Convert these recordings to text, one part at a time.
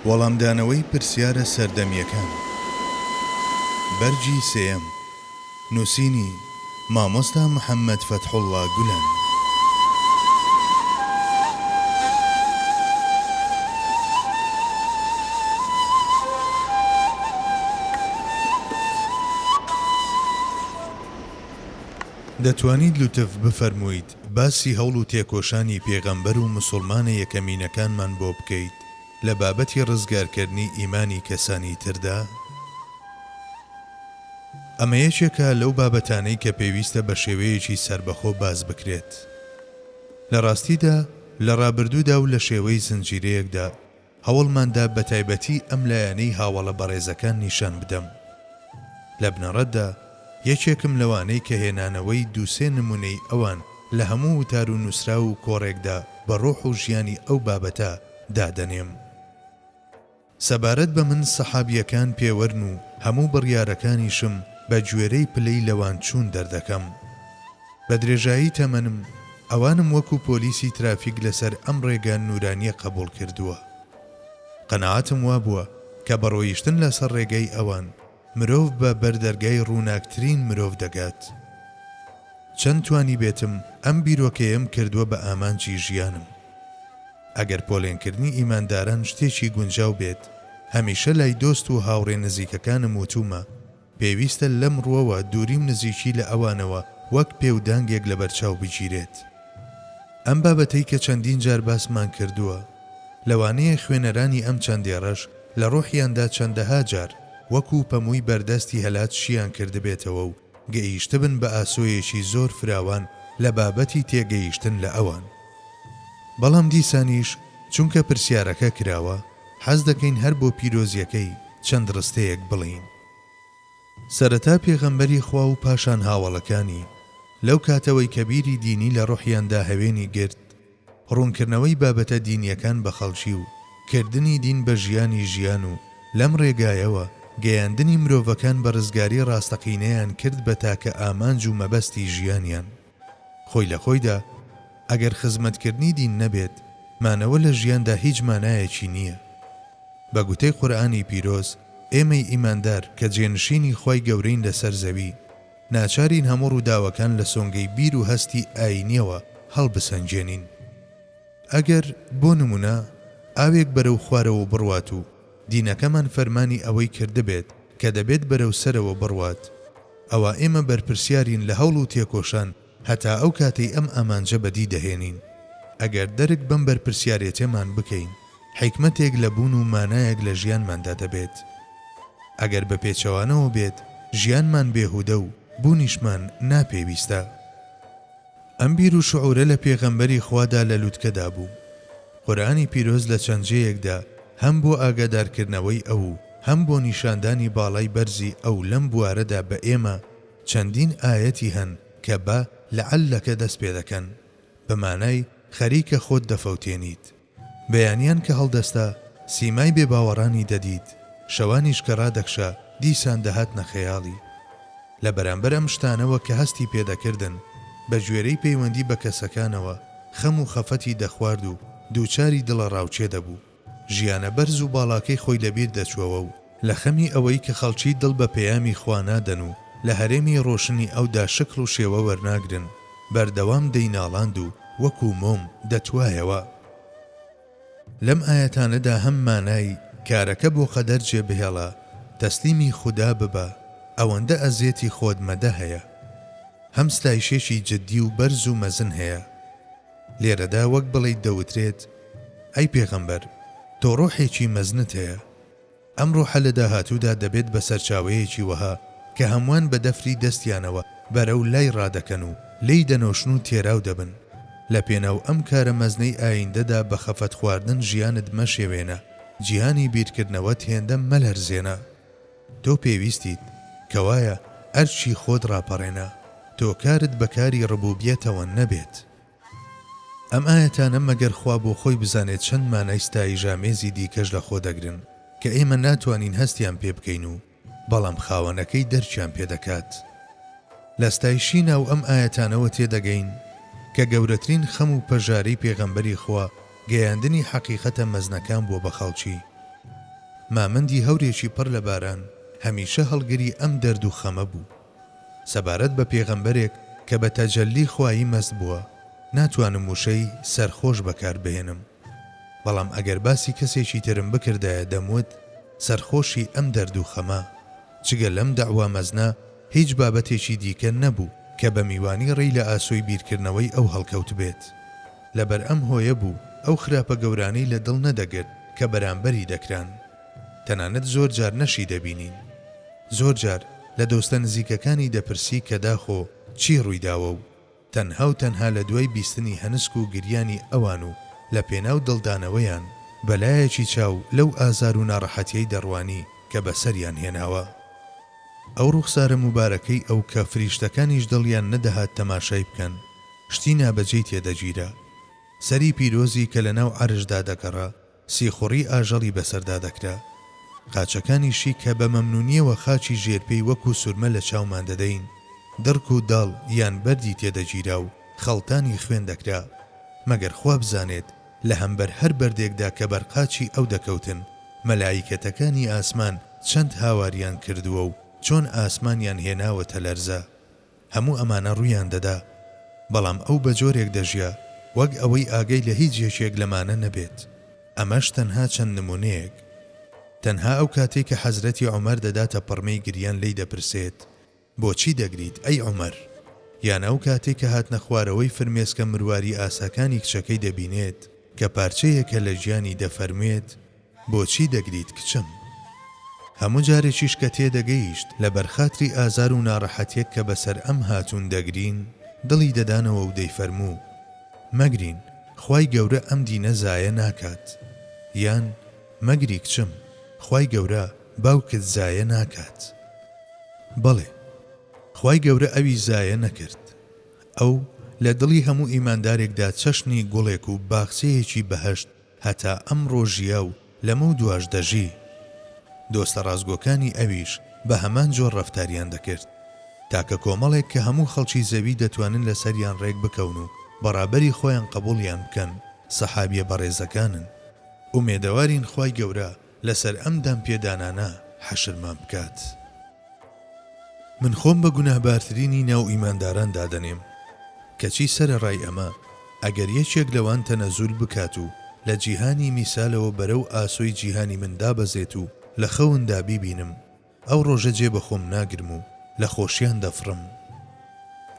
وەڵامدانەوەی پرسیارە سەردەمیەکان بەرجی سێیەم نووسینی مامۆستا محەممەد فەتحوڵڵا گولان دەتوانیت لوتف بفەرموویت باسی هەوڵ و تێکۆشانی پێغەمبەر و مسڵمانە یەکەمینەکانمان بۆ بکەیت لە بابەتی ڕزگارکردنی ئیمانی کەسانی تردا؟ ئەمە یەکێکە لەو بابەتانەی کە پێویستە بە شێوەیەکی سربەخۆ باز بکرێت. لە ڕاستیدا لە ڕابردوودا و لە شێوەی زنجیرەیەکدا هەوڵماندا بە تایبەتی ئەم لایەنەی هاوڵە بەڕێزەکان نیشان بدەم. لە بنەڕەتدا یەکێکم لەوانەی کە هێنانەوەی دووسێ نمونەی ئەوان لە هەموو وتار و نووسرا و کۆڕێکدا بە ڕۆح و ژیانی ئەو بابەتە دادەنێم. سەبارەت بە من سەحابیەکان پێوەرن و هەموو بڕیارەکانیشم بە گوێرەی پلەی لەوان چوون دەردەکەم. بە درێژایی تەمەنم ئەوانم وەکو پۆلیسی ترافیک لەسەر ئەم ڕێگان نورانیە قبول کردووە. قەناعەتم وا بووە کە بەڕۆیشتن لەسەر ڕێگەی ئەوان مرۆڤ بە بەردەرگای ڕووناکترین مرۆڤ دەگات. چەند توانی بێتم ئەم بیرۆکەیەم کردووە بە ئامانجی ژیانم. ئەگەر پۆلێنکردنی ئیمانداران شتێکی گونجاو بێت، هەمیشە لای دۆست و هاوڕێ نزیکەکانم وتومە پێویستە لەم ڕووەوە دووریم نزیکی لە ئەوانەوە وەک پێودانگێک لە بەرچاو بگیرێت. ئەم بابەتەی کە چەندین جار باسمان کردووە، لەوانەیە خوێنەرانی ئەم چەندێڕەش لە ڕۆحیاندا چەندەها جار وەکو پەمووی بەردەستی هەلات شیان کردبێتەوە و گەیشتبن بە ئاسۆیەکی زۆر فراوان لە بابەتی تێگەیشتن لە ئەوان. بەڵام دیسانیش چونکە پرسیارەکە کراوە حەز دەکەین هەر بۆ پیرۆزیەکەی چەند ڕستەیەک بڵین. سەرەتا پێغەمبەری خوا و پاشان هاوڵەکانی لەو کاتەوەی کە بیری دینی لە ڕۆحیاندا هەوێنی گرت، ڕوونکردنەوەی بابەتە دینیەکان بە خەڵکی و کردنی دین بە ژیان و لەم ڕێگایەوە گەیاندنی مرۆڤەکان بە ڕزگاری ڕاستەقینەیان کرد بە تاکە ئامانج و مەبەستی ژیانیان. خۆی لە خۆیدا ئەگەر خزمەتکردنی دین نەبێت، مانەوە لە ژیاندا هیچ مانایەکی نییە. بە گوتەی قورئانی پیرۆز، ئێمەی ئیماندار کە جێنشینی خۆی گەورەین لەسەر زەوی، ناچارین هەموو ڕووداوەکان لە سۆنگەی بیر و هەستی ئاینیەوە هەڵبسەنجێنین. ئەگەر بۆ نمونە ئاوێک بەرەو خوارەوە بڕوات و دینەکەمان فەرمانی ئەوەی کردبێت کە دەبێت بەرەو سەرەوە بڕوات، ئەوە ئێمە بەرپرسیارین لە هەوڵ و تێکۆشان هەتا ئەو کاتەی ئەم ئامانجە بەدی دەهێنین. ئەگەر دەرک بەم بەرپرسیارێتێمان بکەین، حیکمەتێک لە بوون و مانایەک لە ژیانماندا دەبێت. ئەگەر بە پێچەوانەوە بێت، ژیانمان بێهودە و بوونیشمان ناپێویستە. ئەم بیر و شعورە لە پێغەمبەری خوادا لە لووتکەدا بوو. قورئانی پیرۆز لە چەند جێیەکدا هەم بۆ ئاگادارکردنەوەی ئەو و هەم بۆ نیشاندانی باڵای بەرزی ئەو لەم بوارەدا بە ئێمە چەندین ئاەتی هەن کە بە لەعەلەکە دەست پێ دەکەن، بە مانای خەریکە خۆت دەفەوتێنیت. بەیانیان کە هەڵدەستا سیمای بێباوەڕانی دەدیت، شەوانیش کە ڕادەکشا دیسان دەهاتنە خەیاڵی. لە بەرامبەر ئەم شتانەوە کە هەستی پێدەکردن، بە گوێرەی پەیوەندی بە کەسەکانەوە خەم و خەفەتی دەخوارد و دووچاری دڵە ڕاوچێ دەبوو. ژیانە بەرز و باڵاکەی خۆی لەبیر دەچووەوە و لە خەمی ئەوەی کە خەڵکی دڵ بە پەیامی خوا نادەن و لە هەرێمی ڕۆشنی ئەودا شکل و شێوە وەرناگرن، بەردەوام دەیناڵاند و وەکو مۆم دەتوایەوە. لەم ئاەتانەدا هەم مانای کارەکە بۆ قەدەر جێبهێڵە، تەسلیمی خودا ببە، ئەوەندە ئەزیەتی خۆت مەدە هەیە، هەم ستایشێکی جددی و بەرز و مەزن هەیە. لێرەدا وەک بڵێیت دەوترێت ئەی پێغەمبەر، تۆ ڕۆحێکی مەزنت هەیە. ئەم ڕۆحە لە داهاتوودا دەبێت بە سەرچاوەیەکی وەها کە هەمووان بە دەفری دەستیانەوە بەرەو لای ڕادەکەن و لی دەنۆشن و تێراو دەبن. لە پێناو ئەم کارە مەزنەی ئایندەدا بە خەفەت خواردن ژیانت مەشێوێنە، جیهانی بیرکردنەوەت هێندە مەلەرزێنە. تۆ پێویستیت کەوایە ئەرچی خۆت ڕاپەڕێنە، تۆ کارت بەکاری ڕبوبیەتەوە نەبێت. ئەم ئاەتانە مەگەر خوا بۆ خۆی بزانێت چەند مانای ستایژامێزی دیکەش لە خۆ دەگرن کە ئێمە ناتوانین هەستیان پێ بکەین و بەڵام خاوەنەکەی دەرچیان پێدەکات. لە ستایشی ناو ئەم ئاەتانەوە تێدەگەین کە گەورەترین خەم و پەژارەی پێغەمبەری خوا گەیاندنی حەقیقەتە مەزنەکان بۆ بە خەڵکی. مامەندی هەورێکی پڕ لە باران هەمیشە هەڵگری ئەم دەرد و خەمە بوو. سەبارەت بە پێغەمبەرێک کە بە تەجەلی خوایی مەست بووە ناتوانم وشەی سەرخۆش بەکار بهێنم، بەڵام ئەگەر باسی کەسێکی ترم بکردایە دەموت سەرخۆشی ئەم دەرد و خەمە جگە لەم دەعوا مەزنە هیچ بابەتێکی دیکە نەبوو کە بە میوانی ڕێی لە ئاسۆی بیرکردنەوەی ئەو هەڵکەوت بێت. لەبەر ئەم هۆیە بوو ئەو خراپە گەورانەی لە دڵ نەدەگرت کە بەرامبەری دەکران. تەنانەت زۆر جار نەشی دەبینین. زۆر جار لە دۆستە نزیکەکانی دەپرسی کە داخۆ چی ڕوویداوە و تەنها و تەنها لە دوای بیستنی هەنسک و گریانی ئەوان و لە پێناو دڵدانەوەیان بەلایەکی چاو لەو ئازار و ناڕەحەتیەی دەڕوانی کە بەسەریان هێناوە. ئەو ڕوخسارە موبارەکەی ئەو کە فریشتەکانیش دڵیان نەدەهات تەماشای بکەن شتی نابەجێی تێدەگیرە. سەری پیرۆزی کە لە ناو عەرشدا دەگەڕا سیخوڕی ئاژەڵی بەسەردا دەکرا. قاچەکانیشی کە بە مەمنونیەوە خاچی ژێرپەی وەکو سورمە لە چاومان دەدەین دڕک و داڵ یان بەردی تێدەگیرا و خەڵتانی خوێن دەکرا، مەگەر خوا بزانێت لە هەمبەر هەر بەردێکدا کە بەرقاچی ئەو دەکەوتن مەلایکەتەکانی ئاسمان چەند هاواریان کردووە و چۆن ئاسمانیان هێناوەتە لەرزە. هەموو ئەمانە ڕوویان دەدا، بەڵام ئەو بە جۆرێک دەژیا وەک ئەوەی ئاگەی لە هیچ یەکێک لەمانە نەبێت. ئەمەش تەنها چەند نمونەیەک. تەنها ئەو کاتێک کە حەزرەتی عومەر دەداتە پڕمەی گریان لی دەپرسێت بۆچی دەگریت ئەی عومەر، یان ئەو کاتێک کە هاتنە خوارەوەی فرمێسکە مرواری ئاساکانی کچەکەی دەبینێت کە پارچەیەکە لە ژیانی دەفەرمێت بۆچی دەگریت کچم. هەموو جارێکیش کە تێدەگەیشت لە بەرخاتری ئازار و ناڕەحەتێک کە بەسەر ئەم هاتوون دەگرین دڵی دەدانەوە و دەیفەرموو مەگرین، خوای گەورە ئەم دینە زایە ناکات، یان مەگری کچم، خوای گەورە باوکت زایە ناکات. بەڵێ، خوای گەورە ئەوی زایە نەکرد. ئەو لە دڵی هەموو ئیماندارێکدا چەشنی گوڵێک و باخچەیەکی بەهەشت هەتا ئەم ڕۆژیە و لەمە و دواش دەژی. دۆستە ڕازگۆکانی ئەویش بە هەمان جۆر ڕەفتاریان دەکرد تاکە کۆمەڵێک کە هەموو خەڵکی زەوی دەتوانن لەسەریان ڕێک بکەون و بەڕابەری خۆیان قبوڵیان بکەن سەحابیە بەڕێزەکانن. ئومێدەوارین خوای گەورە لەسەر ئەم دامپێدانانە حەشرمان بکات. من خۆم بە گوناهبارترینی ناو ئیمانداران دادەنێم کەچی سەرەڕای ئەمە ئەگەر یەکێک لەوان تەنەزول بکات و لە جیهانی میسالەوە بەرەو ئاسۆی جیهانی من دابەزێت و لە خەوندا بیبینم ئەو ڕۆژە جێ بە خۆم ناگرم و لە خۆشیان دەفڕم.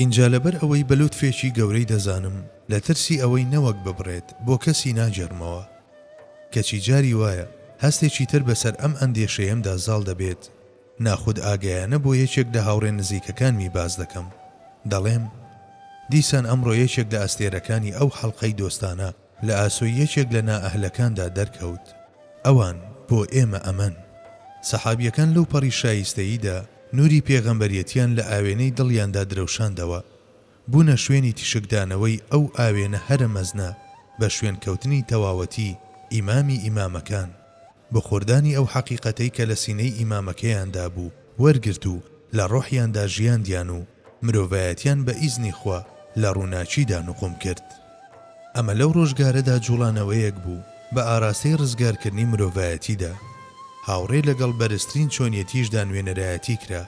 اینجا لەبەر ئەوەی بەلوتفێکی گەورەی دەزانم لە ترسی ئەوەی نەوەک ببڕێت بۆ کەسی ناجەرمەوە، کەچی جاری وایە هەستێکی تر بەسەر ئەم ئەندێشەیەمدا زاڵ دەبێت ناخود ئاگایانە بۆ یەکێک لە هاوڕێ نزیکەکانمی باز دەکەم. دەڵێم دیسان ئەمڕۆ یەکێک لە ئەستێرەکانی ئەو حەڵقەی دۆستانە لە ئاسۆی یەکێک لە نائەهلەکاندا دەرکەوت. ئەوان بۆ ئێمە ئەمەن. سەحابیەکان لەو پەڕی شایستەییدا نوری پێغەمبەریەتیان لە ئاوێنەی دڵیاندا درەوشاندەوە، بوونە شوێنی تیشکدانەوەی ئەو ئاوێنە هەرە مەزنە بە شوێنکەوتنی تەواوەتی ئیمامی ئیمامەکان، بە خۆردانی ئەو حەقیقەتەی کە لە سینەی ئیمامەکەیاندا بوو وەرگرت و لە ڕۆحیاندا ژیاندیان و مرۆڤایەتیان بە ئیزنی خوا لە ڕووناچیدا نوقم کرد. ئەمە لەو ڕۆژگارەدا جوڵانەوەیەک بوو بە ئاراستەی ڕزگارکردنی مرۆڤایەتیدا. هاوڕێ لەگەڵ بەرزترین چۆنیەتیشدا نوێنەرایەتی کرا.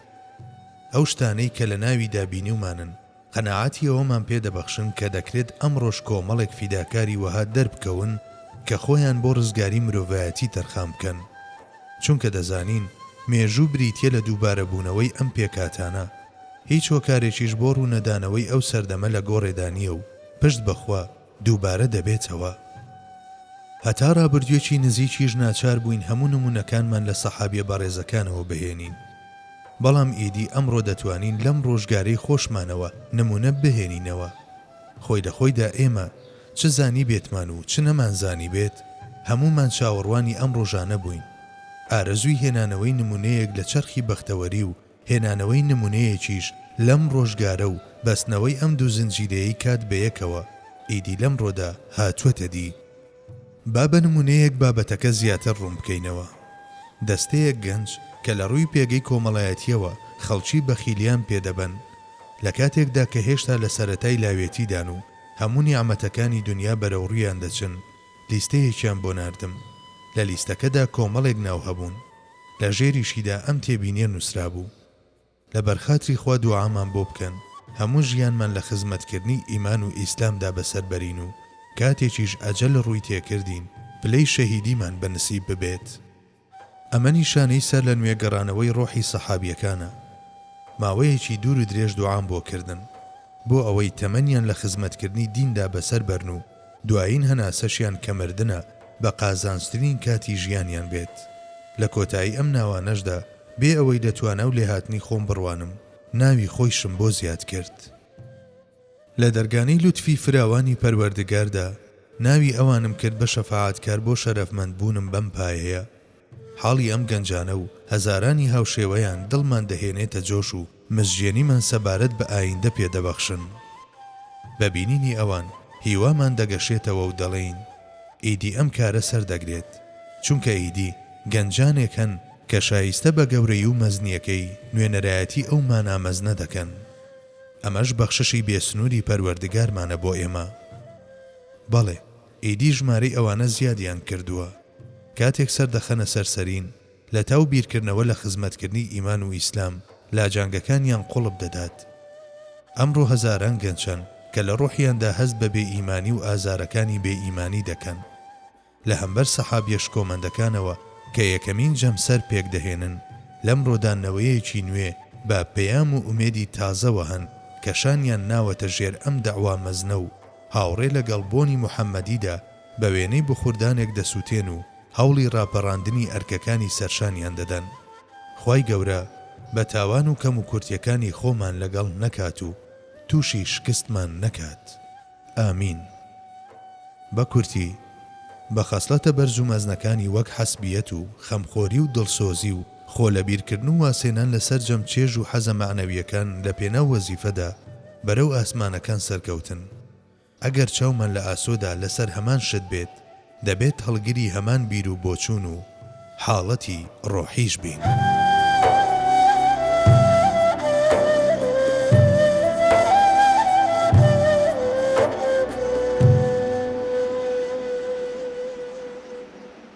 ئەو شتانەی کە لە ناوی دابینیومانن قەناعەتی ئەوەمان پێدەبەخشن کە دەکرێت ئەم ڕۆژ کۆمەڵێک فیداکاری وەها دەربکەون کە خۆیان بۆ ڕزگاری مرۆڤایەتی تەرخام بکەن، چونکە دەزانین مێژوو بریتیە لە دووبارەبوونەوەی ئەم پێکاتانە، هیچ هۆکارێکیش بۆ ڕوونەدانەوەی ئەو سەردەمە لە گۆڕێدانیە و پشت بەخوا دووبارە دەبێتەوە. هەتا ڕابردوێکی نزیکیش ناچار بووین هەموو نمونەکانمان لە سەحابیە بەڕێزەکانەوە بهێنین، بەڵام ئیدی ئەمڕۆ دەتوانین لەم ڕۆژگارەی خۆشمانەوە نمونە بهێنینەوە. خۆی لەخۆیدا ئێمە چ زانی بێتمان و چ نەمانزانی بێت هەمومان چاوەڕوانی ئەم ڕۆژانە بووین. ئارەزووی هێنانەوەی نمونەیەک لە چەرخی بەختەوەری و هێنانەوەی نمونەیەکیش لەم ڕۆژگارە و بەستنەوەی ئەم دوو زنجیرەیەی کات بەیەکەوە ئیدی لەم ڕۆدا هاتووەتە دی. با بە نمونەیەک بابەتەکە زیاتر ڕوون بکەینەوە. دەستەیەک گەنج کە لە ڕووی پێگەی کۆمەڵایەتیەوە خەڵکی بەخیلیان پێدەبەن لە کاتێکدا کە هێشتا لە سەرەتای لاوێتیدان و هەموو نیعمەتەکانی دنیا بەرەو ڕوویان دەچن. لیستەیەکیان بۆ ناردم لە لیستەکەدا کۆمەڵێک ناو هەبوون لە ژێریشیدا ئەم تێبینیە نووسرا بوو لە بەرخاتری خوا دوعامان بۆ بکەن هەموو ژیانمان لە خزمەتکردنی ئیمان و ئیسلامدا بەسەر بەرین و کاتێکیش ئەجەل ڕووی تێکردین پلەی شەهیدیمان بەنسیب ببێت. ئەمە نیشانەی سەر لە نوێ گەڕانەوەی ڕۆحی سەحابیەکانە. ماوەیەکی دوور و درێژ دوعام بۆ کردن بۆ ئەوەی تەمەنیان لە خزمەتکردنی دیندا بەسەر بەرن و دوایین هەناسەشیان کە مردنە بە قازانجترین کاتی ژیانیان بێت. لە کۆتایی ئەم ناوانەشدا بێ ئەوەی دەتوانە و لێهاتنی خۆم بڕوانم ناوی خۆیشم بۆ زیاد کرد. لە دەرگانەی لوتفی فراوانی پەروەردگاردا ناوی ئەوانم کرد بە شەفاعەتکار بۆ شەرەفمەند بوونم بەم پایەیە. حاڵی ئەم گەنجانە و هەزارانی هاوشێوەیان دڵمان دەهێنێتە جۆش و مزجێنیمان سەبارەت بە ئایندە پێدەبەخشن. بەبینینی ئەوان هیوامان دەگەشێتەوە و دەڵێین ئیدی ئەم کارە سەردەگرێت چونکە ئیدی گەنجانێک هەن کە شایستە بە گەورەی و مەزنیەکەی نوێنەرایەتی ئەو مانامەزنە دەکەن. ئەمەش بەخششی بێسنووری پەروەردگارمانە بۆ ئێمە. بەڵێ ئیدی ژمارەی ئەوانە زیادیان کردووە. کاتێک سەردەخەنە سەرسەرین لە تاو بیرکردنەوە لە خزمەتکردنی ئیمان و ئیسلام لاجانگەکانیان قوڵب دەدات. ئەمڕۆ هەزاران گەنجن کە لە ڕۆحیاندا هەست بە بێ ئیمانی و ئازارەکانی بێ ئیمانی دەکەن. لە هەمبەر سەحابیەش کۆمەندەکانەوە کە یەکەمین جەمسەر پێک دەهێنن لەم ڕۆدانەوەیەکی نوێ بە پەیام و ئومێدی تازەوە هەن کە شانیان ناوەتە ژێر ئەم دەعوا مەزنە و هاوڕێ لەگەڵ بۆنی موحەممەدیدا بە وێنەی بخوردانێک دەسووتێن و هەوڵی ڕاپەڕاندنی ئەرکەکانی سەرشانیان دەدەن. خوای گەورە بە تاوان و کەم و کورتیەکانی خۆمان لەگەڵ نەکات و تووشی شکستمان نەکات. ئامین. بە کورتی بە خەسڵەتە بەرز و مەزنەکانی وەک حەسبیەت و خەمخۆری و دڵسۆزی و خۆ لەبیرکردن و واسێنان لەسەر جەمچێژ و حەزە معنەویەکان لە پێناو وەزیفەدا بەرەو ئاسمانەکان سەرکەوتن. ئەگەر چاومان لە ئاسۆدا لەسەر هەمان شت بێت دەبێت هەڵگیری هەمان بیر و بۆچوون و حاڵەتی ڕۆحیش بین.